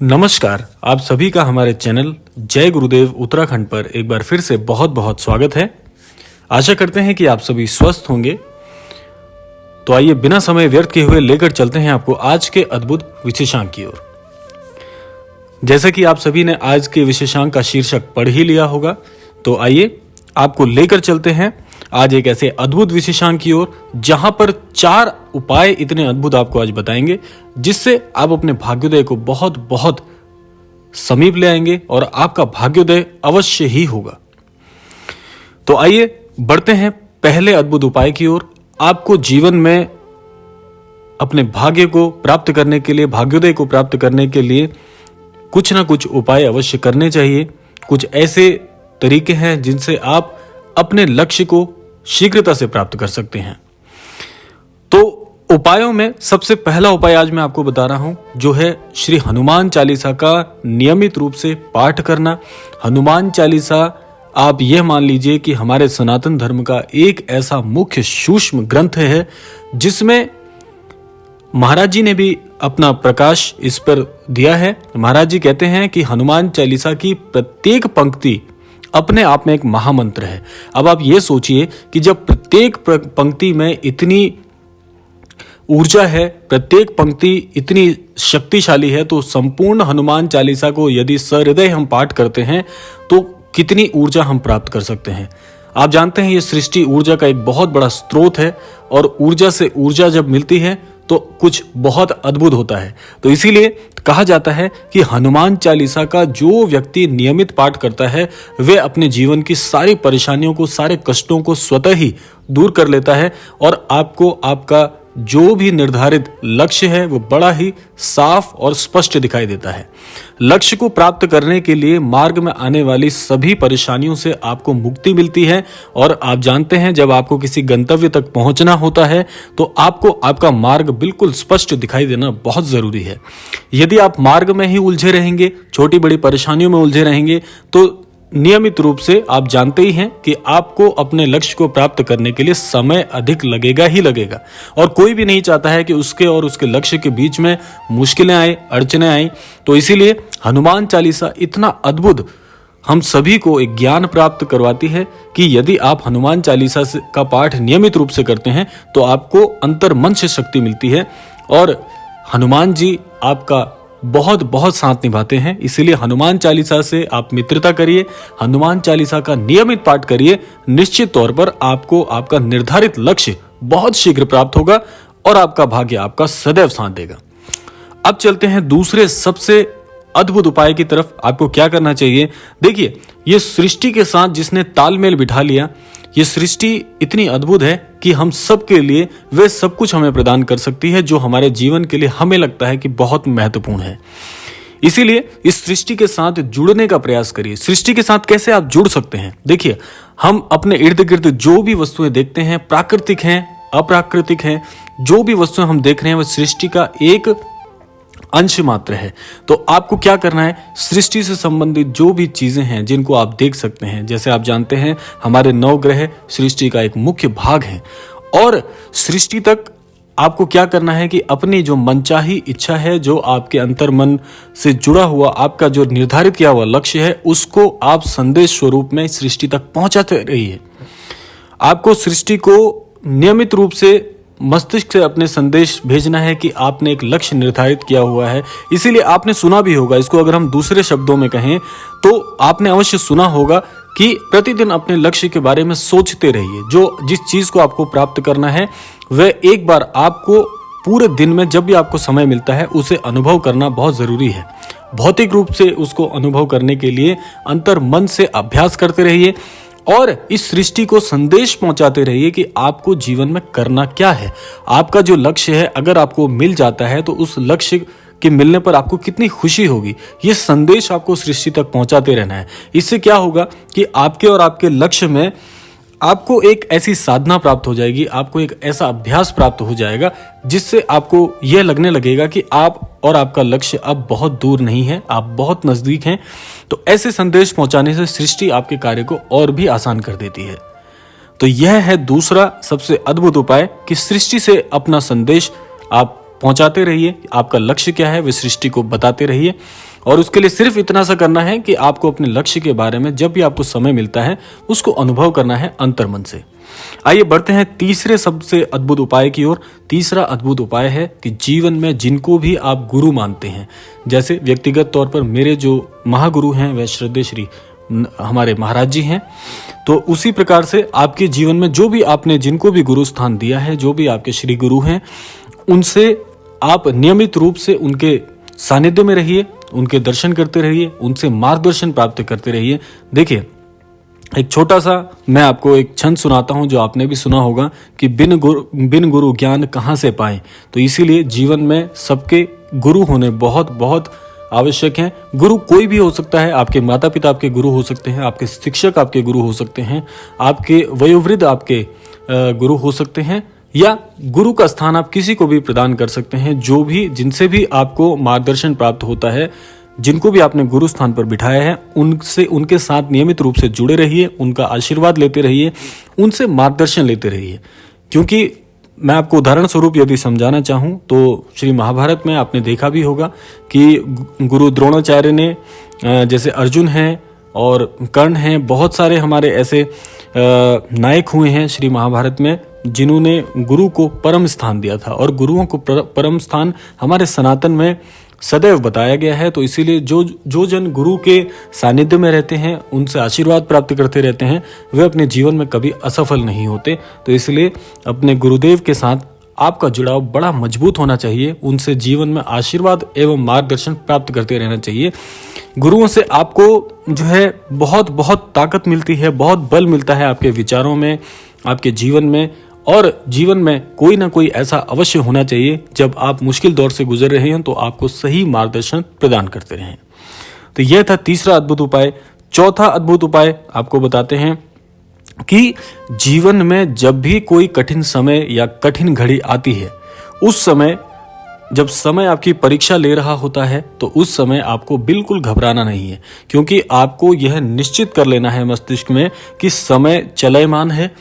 नमस्कार, आप सभी का हमारे चैनल जय गुरुदेव उत्तराखंड पर एक बार फिर से बहुत बहुत स्वागत है। आशा करते हैं कि आप सभी स्वस्थ होंगे। तो आइए बिना समय व्यर्थ किए हुए लेकर चलते हैं आपको आज के अद्भुत विशेषांक की ओर। जैसा कि आप सभी ने आज के विशेषांक का शीर्षक पढ़ ही लिया होगा, तो आइए आपको लेकर चलते हैं आज एक ऐसे अद्भुत विशेषांक की ओर जहां पर 4 उपाय इतने अद्भुत आपको आज बताएंगे जिससे आप अपने भाग्योदय को बहुत बहुत समीप ले आएंगे और आपका भाग्योदय अवश्य ही होगा। तो आइए बढ़ते हैं पहले अद्भुत उपाय की ओर। आपको जीवन में अपने भाग्य को प्राप्त करने के लिए, भाग्योदय को प्राप्त करने के लिए कुछ ना कुछ उपाय अवश्य करने चाहिए। कुछ ऐसे तरीके हैं जिनसे आप अपने लक्ष्य को शीघ्रता से प्राप्त कर सकते हैं। तो उपायों में सबसे पहला उपाय आज मैं आपको बता रहा हूं, जो है श्री हनुमान चालीसा का नियमित रूप से पाठ करना। हनुमान चालीसा आप यह मान लीजिए कि हमारे सनातन धर्म का एक ऐसा मुख्य सूक्ष्म ग्रंथ है जिसमें महाराज जी ने भी अपना प्रकाश इस पर दिया है। महाराज जी कहते हैं कि हनुमान चालीसा की प्रत्येक पंक्ति अपने आप में एक महामंत्र है। अब आप ये सोचिए कि जब प्रत्येक पंक्ति में इतनी ऊर्जा है, प्रत्येक पंक्ति इतनी शक्तिशाली है, तो संपूर्ण हनुमान चालीसा को यदि सहृदय हम पाठ करते हैं तो कितनी ऊर्जा हम प्राप्त कर सकते हैं। आप जानते हैं ये सृष्टि ऊर्जा का एक बहुत बड़ा स्रोत है और ऊर्जा से ऊर्जा जब मिलती है तो कुछ बहुत अद्भुत होता है। तो इसीलिए कहा जाता है कि हनुमान चालीसा का जो व्यक्ति नियमित पाठ करता है वे अपने जीवन की सारी परेशानियों को, सारे कष्टों को स्वतः ही दूर कर लेता है और आपको आपका जो भी निर्धारित लक्ष्य है वो बड़ा ही साफ और स्पष्ट दिखाई देता है। लक्ष्य को प्राप्त करने के लिए मार्ग में आने वाली सभी परेशानियों से आपको मुक्ति मिलती है। और आप जानते हैं जब आपको किसी गंतव्य तक पहुंचना होता है तो आपको आपका मार्ग बिल्कुल स्पष्ट दिखाई देना बहुत जरूरी है। यदि आप मार्ग में ही उलझे रहेंगे, छोटी बड़ी परेशानियों में उलझे रहेंगे, तो नियमित रूप से आप जानते ही हैं कि आपको अपने लक्ष्य को प्राप्त करने के लिए समय अधिक लगेगा ही लगेगा। और कोई भी नहीं चाहता है कि उसके और उसके लक्ष्य के बीच में मुश्किलें आए, अड़चनें आए। तो इसीलिए हनुमान चालीसा इतना अद्भुत हम सभी को एक ज्ञान प्राप्त करवाती है कि यदि आप हनुमान चालीसा का पाठ नियमित रूप से करते हैं तो आपको अंतर्मन से शक्ति मिलती है और हनुमान जी आपका बहुत बहुत साथ निभाते हैं। इसीलिए हनुमान चालीसा से आप मित्रता करिए, हनुमान चालीसा का नियमित पाठ करिए। निश्चित तौर पर आपको आपका निर्धारित लक्ष्य बहुत शीघ्र प्राप्त होगा और आपका भाग्य आपका सदैव साथ देगा। अब चलते हैं दूसरे सबसे अद्भुत उपाय की तरफ। आपको क्या करना चाहिए? देखिए, ये सृष्टि के साथ जिसने तालमेल बिठा लिया, ये सृष्टि इतनी अद्भुत है कि हम सब के लिए वे सब कुछ हमें प्रदान कर सकती है जो हमारे जीवन के लिए हमें लगता है कि बहुत महत्वपूर्ण है। इसीलिए इस सृष्टि के साथ जुड़ने का प्रयास करिए। सृष्टि के साथ कैसे आप जुड़ सकते हैं? देखिए, हम अपने इर्द गिर्द जो भी वस्तुएं देखते हैं, प्राकृतिक हैं, अप्राकृतिक हैं, जो भी वस्तुएं हम देख रहे हैं वह सृष्टि का एक अंश मात्र है। तो आपको क्या करना है? सृष्टि से संबंधित जो भी चीजें हैं जिनको आप देख सकते हैं, जैसे आप जानते हैं हमारे 9 ग्रह सृष्टि का एक मुख्य भाग है, और सृष्टि तक आपको क्या करना है कि अपनी जो मनचाही इच्छा है, जो आपके अंतर्मन से जुड़ा हुआ आपका जो निर्धारित किया हुआ लक्ष्य है, उसको आप संदेश स्वरूप में सृष्टि तक पहुंचाते रहिए। आपको सृष्टि को नियमित रूप से मस्तिष्क से अपने संदेश भेजना है कि आपने एक लक्ष्य निर्धारित किया हुआ है। इसीलिए आपने सुना भी होगा, इसको अगर हम दूसरे शब्दों में कहें तो आपने अवश्य सुना होगा कि प्रतिदिन अपने लक्ष्य के बारे में सोचते रहिए। जो जिस चीज को आपको प्राप्त करना है वह एक बार आपको पूरे दिन में जब भी आपको समय मिलता है उसे अनुभव करना बहुत जरूरी है। भौतिक रूप से उसको अनुभव करने के लिए अंतर मन से अभ्यास करते रहिए और इस सृष्टि को संदेश पहुंचाते रहिए कि आपको जीवन में करना क्या है। आपका जो लक्ष्य है अगर आपको मिल जाता है तो उस लक्ष्य के मिलने पर आपको कितनी खुशी होगी। ये संदेश आपको सृष्टि तक पहुंचाते रहना है। इससे क्या होगा कि आपके और आपके लक्ष्य में आपको एक ऐसी साधना प्राप्त हो जाएगी, आपको एक ऐसा अभ्यास प्राप्त हो जाएगा जिससे आपको यह लगने लगेगा कि आप और आपका लक्ष्य अब बहुत दूर नहीं है, आप बहुत नजदीक हैं। तो ऐसे संदेश पहुंचाने से सृष्टि आपके कार्य को और भी आसान कर देती है। तो यह है दूसरा सबसे अद्भुत उपाय कि सृष्टि से अपना संदेश आप पहुंचाते रहिए। आपका लक्ष्य क्या है वे सृष्टि को बताते रहिए, और उसके लिए सिर्फ इतना सा करना है कि आपको अपने लक्ष्य के बारे में जब भी आपको समय मिलता है उसको अनुभव करना है अंतर्मन से। आइए बढ़ते हैं तीसरे सबसे अद्भुत उपाय की ओर। तीसरा अद्भुत उपाय है कि जीवन में जिनको भी आप गुरु मानते हैं, जैसे व्यक्तिगत तौर पर मेरे जो महागुरु हैं वह श्रद्धेय श्री हमारे महाराज जी हैं, तो उसी प्रकार से आपके जीवन में जो भी आपने जिनको भी गुरु स्थान दिया है, जो भी आपके श्री गुरु हैं, उनसे आप नियमित रूप से उनके सानिध्य में रहिए, उनके दर्शन करते रहिए, उनसे मार्गदर्शन प्राप्त करते रहिए। देखिए, एक छोटा सा मैं आपको एक छंद सुनाता हूं जो आपने भी सुना होगा कि बिन गुरु ज्ञान कहाँ से पाएं। तो इसीलिए जीवन में सबके गुरु होने बहुत बहुत आवश्यक हैं। गुरु कोई भी हो सकता है, आपके माता पिता आपके गुरु हो सकते हैं, आपके शिक्षक आपके गुरु हो सकते हैं, आपके वयोवृद्ध आपके गुरु हो सकते हैं, या गुरु का स्थान आप किसी को भी प्रदान कर सकते हैं। जो भी जिनसे भी आपको मार्गदर्शन प्राप्त होता है, जिनको भी आपने गुरु स्थान पर बिठाया है, उनसे उनके साथ नियमित रूप से जुड़े रहिए, उनका आशीर्वाद लेते रहिए, उनसे मार्गदर्शन लेते रहिए। क्योंकि मैं आपको उदाहरण स्वरूप यदि समझाना चाहूँ तो श्री महाभारत में आपने देखा भी होगा कि गुरु द्रोणाचार्य ने जैसे अर्जुन हैं और कर्ण हैं, बहुत सारे हमारे ऐसे नायक हुए हैं श्री महाभारत में जिन्होंने गुरु को परम स्थान दिया था, और गुरुओं को परम स्थान हमारे सनातन में सदैव बताया गया है। तो इसीलिए जो जन गुरु के सानिध्य में रहते हैं, उनसे आशीर्वाद प्राप्त करते रहते हैं, वे अपने जीवन में कभी असफल नहीं होते। तो इसलिए अपने गुरुदेव के साथ आपका जुड़ाव बड़ा मजबूत होना चाहिए, उनसे जीवन में आशीर्वाद एवं मार्गदर्शन प्राप्त करते रहना चाहिए। गुरुओं से आपको जो है बहुत बहुत ताकत मिलती है, बहुत बल मिलता है आपके विचारों में, आपके जीवन में, और जीवन में कोई ना कोई ऐसा अवश्य होना चाहिए जब आप मुश्किल दौर से गुजर रहे हैं तो आपको सही मार्गदर्शन प्रदान करते रहें। तो यह था तीसरा अद्भुत उपाय। चौथा अद्भुत उपाय आपको बताते हैं कि जीवन में जब भी कोई कठिन समय या कठिन घड़ी आती है, उस समय जब समय आपकी परीक्षा ले रहा होता है, तो उस समय आपको बिल्कुल घबराना नहीं है, क्योंकि आपको यह निश्चित कर लेना है मस्तिष्क में कि समय चलयमान है।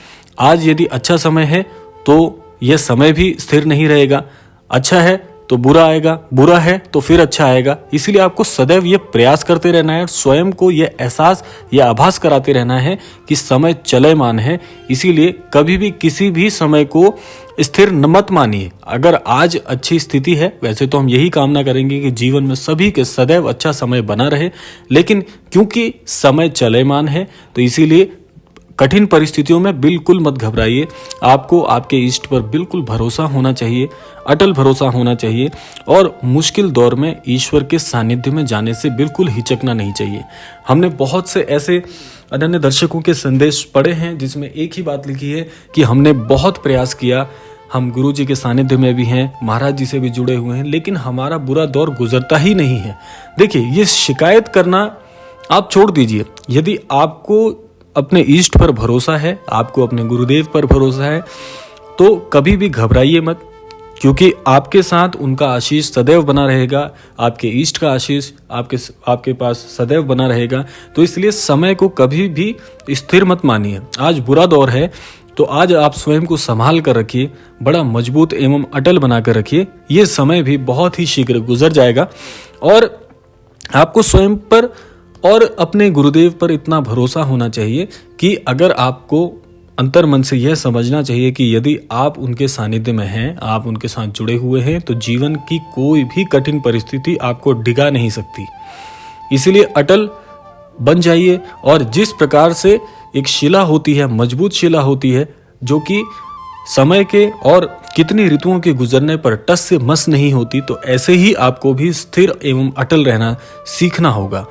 आज यदि अच्छा समय है तो यह समय भी स्थिर नहीं रहेगा, अच्छा है तो बुरा आएगा, बुरा है तो फिर अच्छा आएगा। इसलिए आपको सदैव यह प्रयास करते रहना है, स्वयं को यह एहसास या आभास कराते रहना है कि समय चलयमान है। इसीलिए कभी भी किसी भी समय को स्थिर मत मानिए। अगर आज अच्छी स्थिति है, वैसे तो हम यही कामना करेंगे कि जीवन में सभी के सदैव अच्छा समय बना रहे, लेकिन क्योंकि समय चलयमान है तो इसीलिए कठिन परिस्थितियों में बिल्कुल मत घबराइए। आपको आपके इष्ट पर बिल्कुल भरोसा होना चाहिए, अटल भरोसा होना चाहिए, और मुश्किल दौर में ईश्वर के सानिध्य में जाने से बिल्कुल हिचकना नहीं चाहिए। हमने बहुत से ऐसे अनन्य दर्शकों के संदेश पढ़े हैं जिसमें एक ही बात लिखी है कि हमने बहुत प्रयास किया, हम गुरु जी के सानिध्य में भी हैं, महाराज जी से भी जुड़े हुए हैं, लेकिन हमारा बुरा दौर गुजरता ही नहीं है। देखिए, ये शिकायत करना आप छोड़ दीजिए। यदि आपको अपने इष्ट पर भरोसा है, आपको अपने गुरुदेव पर भरोसा है, तो कभी भी घबराइए मत, क्योंकि आपके साथ उनका आशीष सदैव बना रहेगा, आपके इष्ट का आशीष आपके पास सदैव बना रहेगा। तो इसलिए समय को कभी भी स्थिर मत मानिए। आज बुरा दौर है तो आज आप स्वयं को संभाल कर रखिए, बड़ा मजबूत एवं अटल बना कर रखिए। ये समय भी बहुत ही शीघ्र गुजर जाएगा, और आपको स्वयं पर और अपने गुरुदेव पर इतना भरोसा होना चाहिए कि अगर आपको अंतर मन से यह समझना चाहिए कि यदि आप उनके सानिध्य में हैं, आप उनके साथ जुड़े हुए हैं, तो जीवन की कोई भी कठिन परिस्थिति आपको डिगा नहीं सकती। इसीलिए अटल बन जाइए, और जिस प्रकार से एक शिला होती है, मजबूत शिला होती है, जो कि समय के और कितनी ऋतुओं के गुजरने पर टस से मस नहीं होती, तो ऐसे ही आपको भी स्थिर एवं अटल रहना सीखना होगा,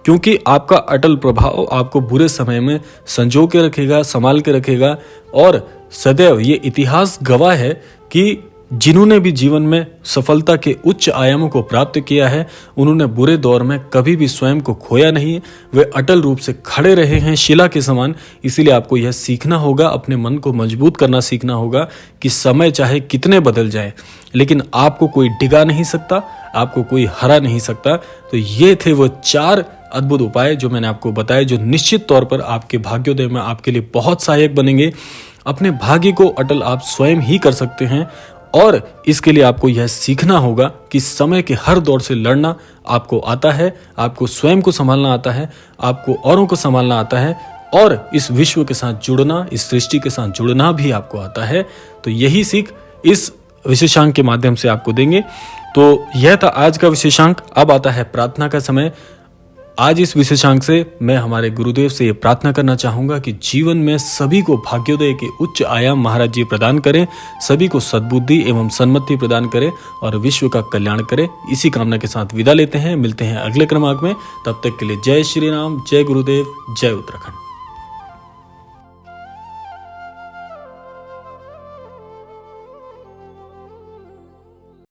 क्योंकि आपका अटल प्रभाव आपको बुरे समय में संजो के रखेगा, संभाल के रखेगा। और सदैव ये इतिहास गवाह है कि जिन्होंने भी जीवन में सफलता के उच्च आयामों को प्राप्त किया है, उन्होंने बुरे दौर में कभी भी स्वयं को खोया नहीं, वे अटल रूप से खड़े रहे हैं शिला के समान। इसीलिए आपको यह सीखना होगा, अपने मन को मजबूत करना सीखना होगा कि समय चाहे कितने बदल जाए, लेकिन आपको कोई डिगा नहीं सकता, आपको कोई हरा नहीं सकता। तो ये थे वो 4 अद्भुत उपाय जो मैंने आपको बताए, जो निश्चित तौर पर आपके भाग्योदय में आपके लिए बहुत सहायक बनेंगे। अपने भाग्य को अटल आप स्वयं ही कर सकते हैं, और इसके लिए आपको यह सीखना होगा कि समय के हर दौर से लड़ना आपको आता है, आपको स्वयं को संभालना आता है, आपको औरों को संभालना आता है और इस विश्व के साथ जुड़ना, इस सृष्टि के साथ जुड़ना भी आपको आता है। तो यही सीख इस विशेषांक के माध्यम से आपको देंगे। तो यह था आज का विशेषांक। अब आता है प्रार्थना का समय। आज इस विशेषांक से मैं हमारे गुरुदेव से ये प्रार्थना करना चाहूंगा कि जीवन में सभी को भाग्योदय के उच्च आयाम महाराज जी प्रदान करें, सभी को सद्बुद्धि एवं सन्मति प्रदान करें और विश्व का कल्याण करें। इसी कामना के साथ विदा लेते हैं, मिलते हैं अगले क्रमांक में। तब तक के लिए जय श्री राम, जय गुरुदेव, जय उत्तराखंड।